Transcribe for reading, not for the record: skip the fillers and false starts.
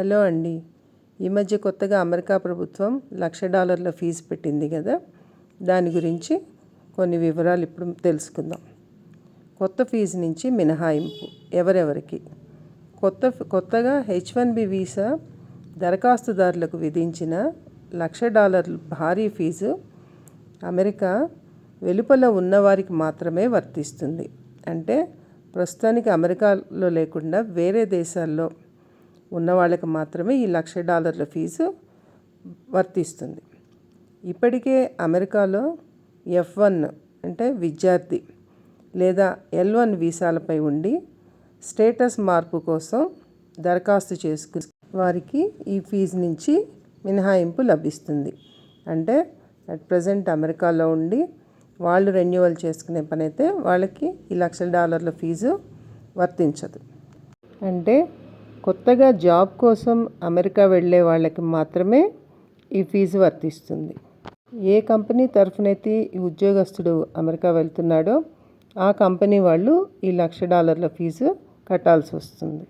Hello అండి. ఈ మధ్య కొత్తగా అమెరికా ప్రభుత్వం $1,00,000 ఫీజు పెట్టింది కదా, దాని గురించి కొన్ని వివరాలు ఇప్పుడు తెలుసుకుందాం. కొత్త ఫీజు నుంచి మినహాయింపు ఎవరెవరికి? కొత్తగా H-1B వీసా దరఖాస్తుదారులకు విధించిన $1,00,000 భారీ ఫీజు అమెరికా వెలుపల ఉన్నవారికి మాత్రమే వర్తిస్తుంది. అంటే ప్రస్తుతానికి అమెరికాలో లేకుండా వేరే దేశాల్లో ఉన్న వాళ్ళకి మాత్రమే ఈ $1,00,000 ఫీజు వర్తిస్తుంది. ఇప్పటికే అమెరికాలో F1 అంటే విద్యార్థి లేదా L1 వీసాలపై ఉండి స్టేటస్ మార్పు కోసం దరఖాస్తు చేసుకునే వారికి ఈ ఫీజు నుంచి మినహాయింపు లభిస్తుంది. అంటే అట్ ప్రజెంట్ అమెరికాలో ఉండి వాళ్ళు రెన్యువల్ చేసుకునే పని అయితే వాళ్ళకి ఈ $1,00,000 ఫీజు వర్తించదు. అంటే కొత్తగా జాబ్ కోసం అమెరికా వెళ్ళే వాళ్ళకి మాత్రమే ఈ ఫీజు వర్తిస్తుంది. ఏ కంపెనీ తరఫునైతే ఈ ఉద్యోగస్తుడు అమెరికా వెళ్తున్నాడో ఆ కంపెనీ వాళ్ళు ఈ $1,00,000 ఫీజు కట్టాల్సి వస్తుంది.